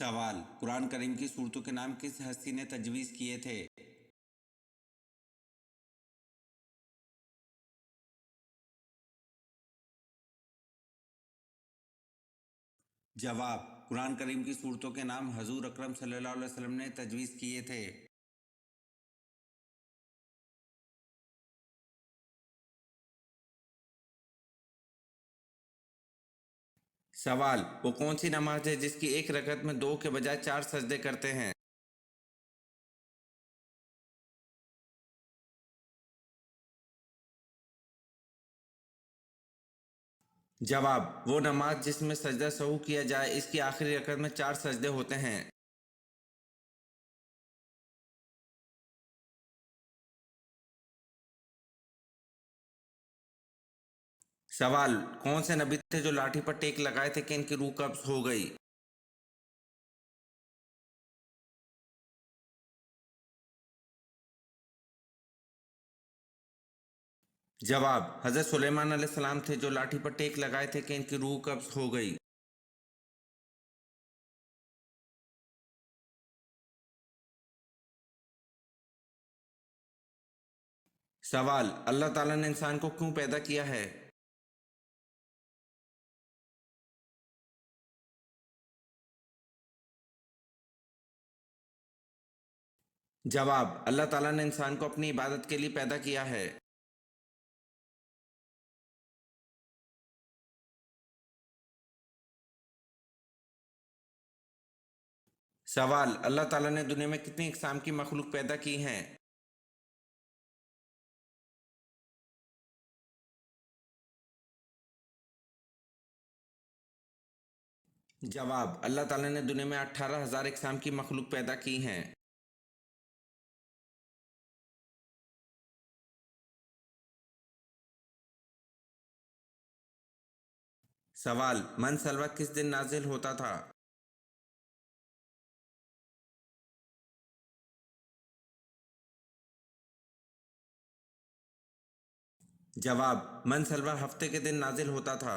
سوال: قرآن کریم کی صورتوں کے نام کس ہستی نے تجویز کیے تھے؟ جواب: قرآن کریم کی صورتوں کے نام حضور اکرم صلی اللہ علیہ وسلم نے تجویز کیے تھے۔ سوال: وہ کون سی نماز ہے جس کی ایک رکعت میں 2 کے بجائے 4 سجدے کرتے ہیں؟ جواب: وہ نماز جس میں سجدہ سہو کیا جائے، اس کی آخری رکعت میں 4 سجدے ہوتے ہیں۔ سوال: کون سے نبی تھے جو لاٹھی پر ٹیک لگائے تھے کہ ان کی روح قبض ہو گئی؟ جواب: حضرت سلیمان علیہ السلام تھے جو لاٹھی پر ٹیک لگائے تھے کہ ان کی روح قبض ہو گئی۔ سوال: اللہ تعالیٰ نے انسان کو کیوں پیدا کیا ہے؟ جواب: اللہ تعالیٰ نے انسان کو اپنی عبادت کے لیے پیدا کیا ہے۔ سوال: اللہ تعالیٰ نے دنیا میں کتنی اقسام کی مخلوق پیدا کی ہیں؟ جواب: اللہ تعالیٰ نے دنیا میں 18,000 اقسام کی مخلوق پیدا کی ہیں۔ سوال: من سلوہ کس دن نازل ہوتا تھا؟ جواب: من سلوہ ہفتے کے دن نازل ہوتا تھا۔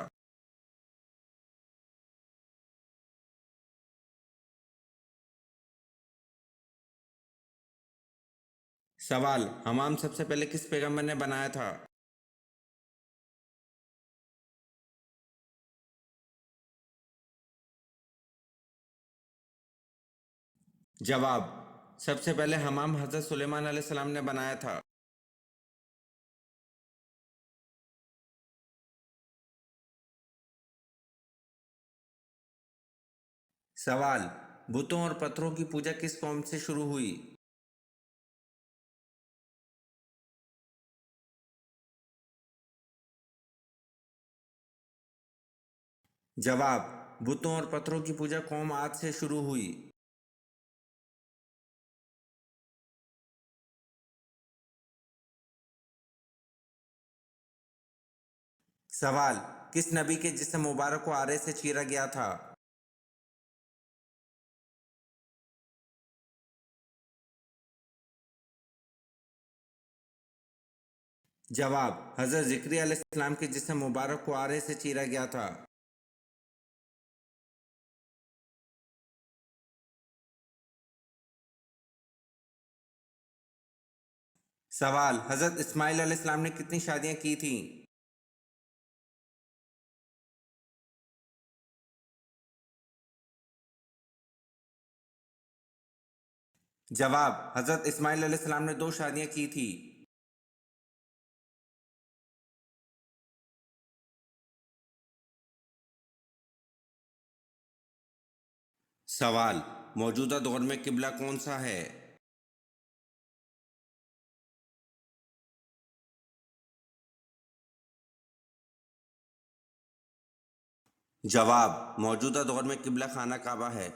سوال: حمام سب سے پہلے کس پیغمبر نے بنایا تھا؟ جواب: سب سے پہلے حمام حضرت سلیمان علیہ السلام نے بنایا تھا۔ سوال: بتوں اور پتھروں کی پوجا کس قوم سے شروع ہوئی؟ جواب: بتوں اور پتھروں کی پوجا قوم عاد سے شروع ہوئی۔ سوال: کس نبی کے جسم مبارک کو آرے سے چیرا گیا تھا؟ جواب: حضرت ذکریا علیہ السلام کے جسم مبارک کو آرے سے چیرا گیا تھا۔ سوال: حضرت اسماعیل علیہ السلام نے کتنی شادیاں کی تھیں؟ جواب: حضرت اسماعیل علیہ السلام نے 2 شادیاں کی تھی۔ سوال: موجودہ دور میں قبلہ کون سا ہے؟ جواب: موجودہ دور میں قبلہ خانہ کعبہ ہے۔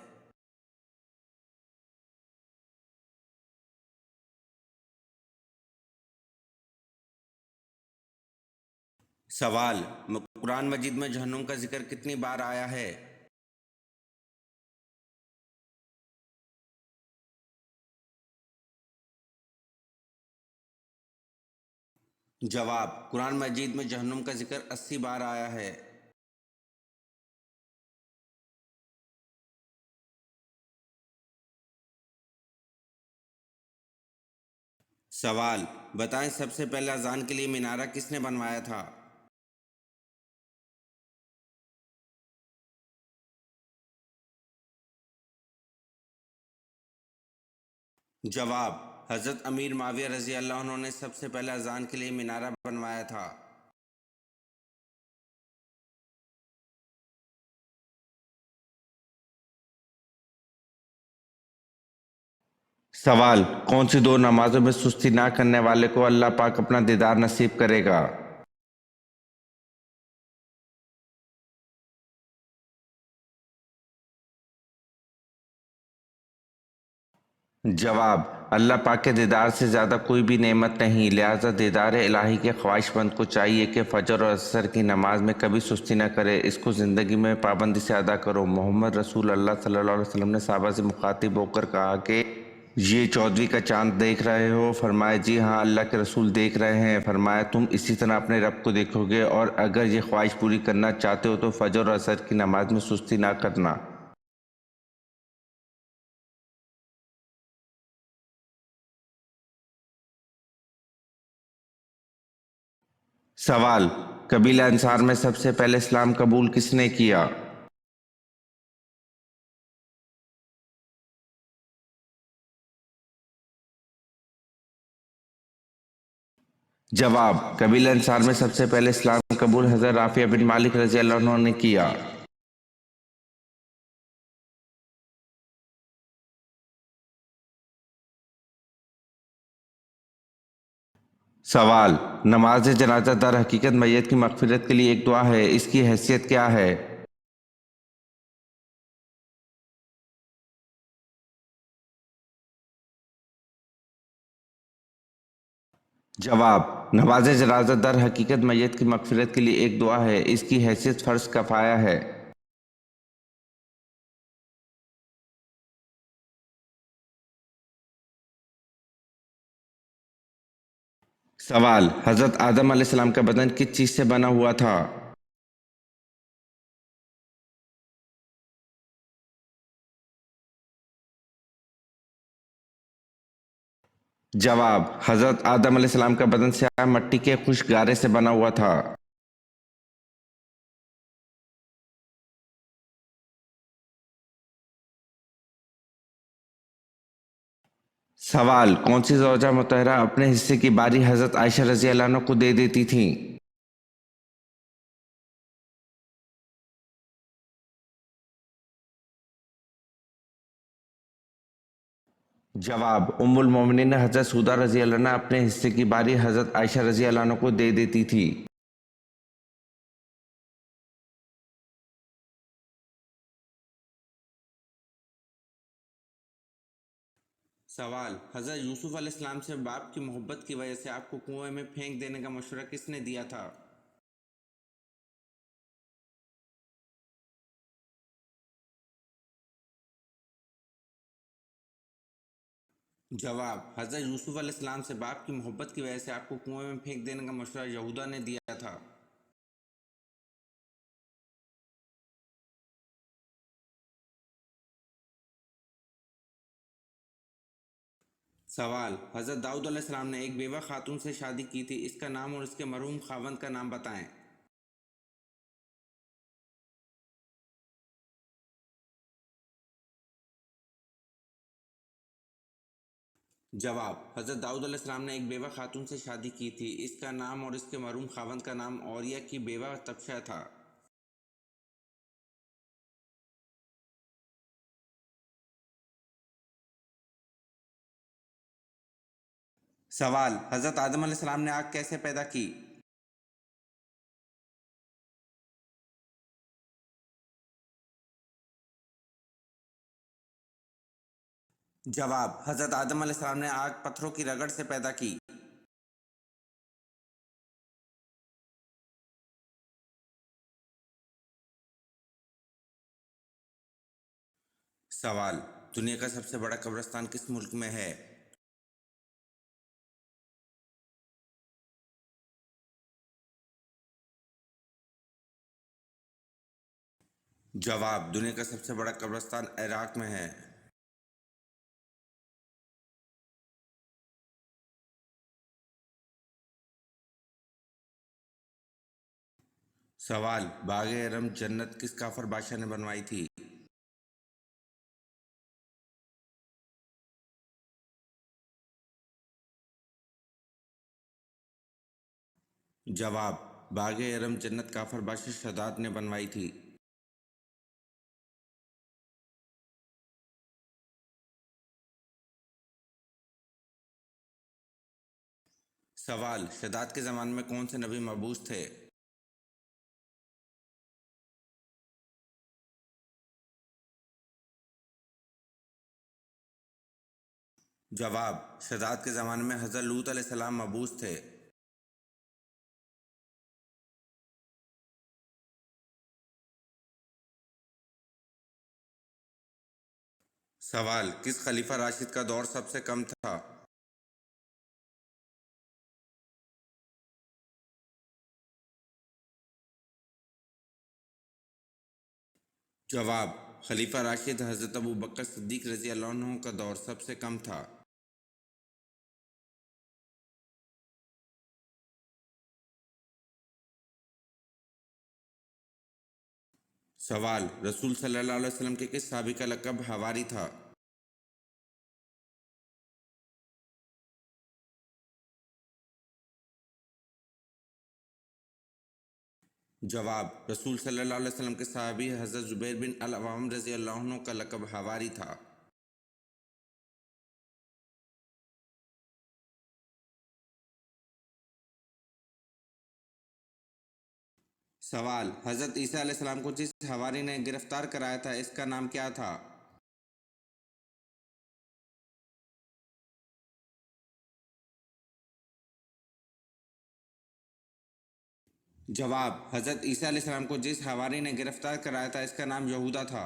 سوال: قرآن مجید میں جہنم کا ذکر کتنی بار آیا ہے؟ جواب: قرآن مجید میں جہنم کا ذکر 80 بار آیا ہے۔ سوال: بتائیں سب سے پہلے اذان کے لیے مینارہ کس نے بنوایا تھا؟ جواب: حضرت امیر معاویہ رضی اللہ عنہ نے سب سے پہلے اذان کے لیے مینارہ بنوایا تھا۔ سوال: کون سی دو نمازوں میں سستی نہ کرنے والے کو اللہ پاک اپنا دیدار نصیب کرے گا؟ جواب: اللہ پاک کے دیدار سے زیادہ کوئی بھی نعمت نہیں، لہٰذا دیدار الہی کے خواہش مند کو چاہیے کہ فجر اور عصر کی نماز میں کبھی سستی نہ کرے، اس کو زندگی میں پابندی سے ادا کرو۔ محمد رسول اللہ صلی اللہ علیہ وسلم نے صحابہ سے مخاطب ہو کر کہا کہ یہ 14ویں کا چاند دیکھ رہے ہو؟ فرمایا جی ہاں اللہ کے رسول دیکھ رہے ہیں۔ فرمایا تم اسی طرح اپنے رب کو دیکھو گے، اور اگر یہ خواہش پوری کرنا چاہتے ہو تو فجر اور عصر کی نماز میں سستی نہ کرنا۔ سوال: قبیلہ انصار میں سب سے پہلے اسلام قبول کس نے کیا؟ جواب: قبیلہ انصار میں سب سے پہلے اسلام قبول حضرت رافع بن مالک رضی اللہ عنہ نے کیا۔ سوال: نماز جنازہ در حقیقت میت کی مغفرت کے لیے ایک دعا ہے، اس کی حیثیت کیا ہے؟ جواب: نماز جنازہ در حقیقت میت کی مغفرت کے لیے ایک دعا ہے، اس کی حیثیت فرض کفایہ ہے۔ سوال: حضرت آدم علیہ السلام کا بدن کس چیز سے بنا ہوا تھا؟ جواب: حضرت آدم علیہ السلام کا بدن سیاہ مٹی کے خشک گارے سے بنا ہوا تھا۔ سوال: کون سی زوجہ مطہرہ اپنے حصے کی باری حضرت عائشہ رضی اللہ عنہ کو دے دیتی تھیں؟ جواب: ام المومنین حضرت سودہ رضی اللہ عنہ اپنے حصے کی باری حضرت عائشہ رضی اللہ عنہ کو دے دیتی تھی۔ سوال: حضرت یوسف علیہ السلام سے باپ کی محبت کی وجہ سے آپ کو کنویں میں پھینک دینے کا مشورہ کس نے دیا تھا؟ جواب: حضرت یوسف علیہ السلام سے باپ کی محبت کی وجہ سے آپ کو کنویں میں پھینک دینے کا مشورہ یہودا نے دیا تھا۔ سوال: حضرت داؤد علیہ السلام نے ایک بیوہ خاتون سے شادی کی تھی، اس کا نام اور اس کے مرحوم خاوند کا نام بتائیں۔ جواب: حضرت داؤد علیہ السلام نے ایک بیوہ خاتون سے شادی کی تھی، اس کا نام اور اس کے مرحوم خاوند کا نام اوریہ کی بیوہ طبشہ تھا۔ سوال: حضرت آدم علیہ السلام نے آگ کیسے پیدا کی؟ جواب: حضرت آدم علیہ السلام نے آگ پتھروں کی رگڑ سے پیدا کی۔ سوال: دنیا کا سب سے بڑا قبرستان کس ملک میں ہے؟ جواب: دنیا کا سب سے بڑا قبرستان عراق میں ہے۔ سوال: باغ ارم جنت کس کافر بادشاہ نے بنوائی تھی؟ جواب: باغ ارم جنت کافر بادشاہ شداد نے بنوائی تھی۔ سوال: شداد کے زمانے میں کون سے نبی مبعوث تھے؟ جواب: شداد کے زمانے میں حضرت لوط علیہ السلام مبعوث تھے۔ سوال: کس خلیفہ راشد کا دور سب سے کم تھا؟ جواب: خلیفہ راشد حضرت ابوبکر صدیق رضی اللہ عنہ کا دور سب سے کم تھا۔ سوال: رسول صلی اللہ علیہ وسلم کے کس صحابی کا لقب حواری تھا؟ جواب: رسول صلی اللہ علیہ وسلم کے صحابی حضرت زبیر بن العوام رضی اللہ عنہ کا لقب حواری تھا۔ سوال: حضرت عیسیٰ علیہ السلام کو جس حواری نے گرفتار کرایا تھا اس کا نام کیا تھا؟ جواب: حضرت عیسیٰ علیہ السلام کو جس حواری نے گرفتار کرایا تھا اس کا نام یہودا تھا۔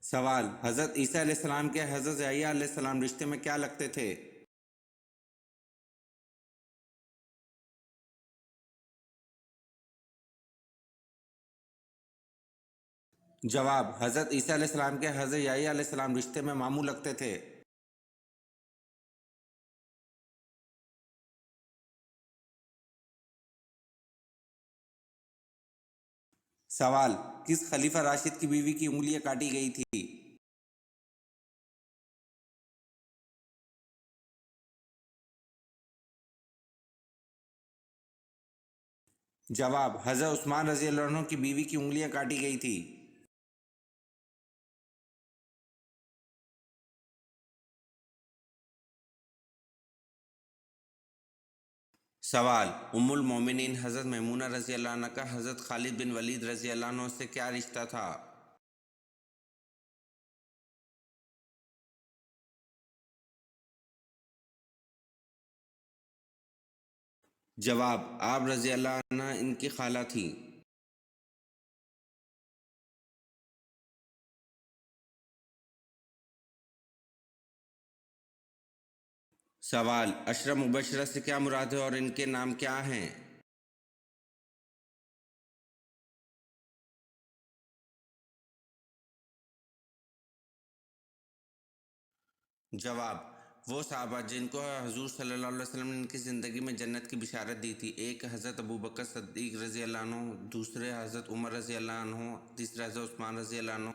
سوال: حضرت عیسیٰ علیہ السلام کے حضرت یحییٰ علیہ السلام رشتے میں کیا لگتے تھے؟ جواب: حضرت عیسیٰ علیہ السلام کے حضرت یحییٰ علیہ السلام رشتے میں ماموں لگتے تھے۔ سوال: کس خلیفہ راشد کی بیوی کی انگلیاں کاٹی گئی تھی؟ جواب: حضرت عثمان رضی اللہ عنہ کی بیوی کی انگلیاں کاٹی گئی تھی۔ سوال: ام المومنین حضرت میمونہ رضی اللہ عنہ کا حضرت خالد بن ولید رضی اللہ عنہ سے کیا رشتہ تھا؟ جواب: آپ رضی اللہ عنہ ان کی خالہ تھیں۔ سوال: عشرہ مبشرہ سے کیا مراد ہے اور ان کے نام کیا ہیں؟ جواب: وہ صحابہ جن کو حضور صلی اللہ علیہ وسلم نے ان کی زندگی میں جنت کی بشارت دی تھی، ایک حضرت ابوبکر صدیق رضی اللہ عنہ، دوسرے حضرت عمر رضی اللہ عنہ، تیسرے حضرت عثمان رضی اللہ عنہ،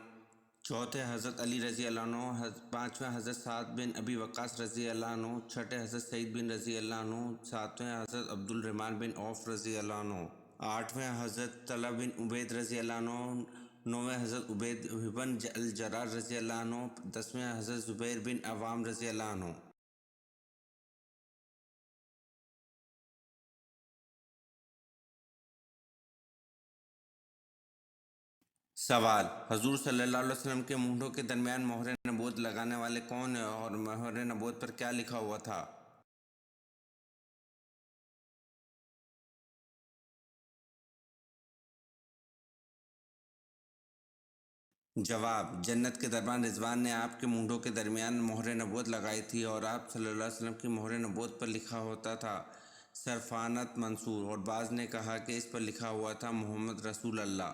چوتھے حضرت علی رضی اللہ عنہ، پانچویں حضرت سعد بن ابی وقاص رضی اللہ عنہ، چھٹے حضرت سعید بن رضی اللہ عنہ، ساتویں حضرت عبد الرحمن بن عوف رضی اللہ عنہ، آٹھویں حضرت طلحہ بن عبید رضی اللہ عنہ، نویں حضرت عبید بن الجراح رضی اللہ عنہ، دسویں حضرت زبیر بن عوام رضی اللہ عنہ۔ سوال: حضور صلی اللہ علیہ وسلم کے مونڈھوں کے درمیان مہر نبوت لگانے والے کون ہیں اور مہر نبوت پر کیا لکھا ہوا تھا؟ جواب: جنت کے دربان رضوان نے آپ کے مونڈھوں کے درمیان مہر نبوت لگائی تھی اور آپ صلی اللہ علیہ وسلم کی مہر نبوت پر لکھا ہوتا تھا سرفانت منصور، اور بعض نے کہا کہ اس پر لکھا ہوا تھا محمد رسول اللہ۔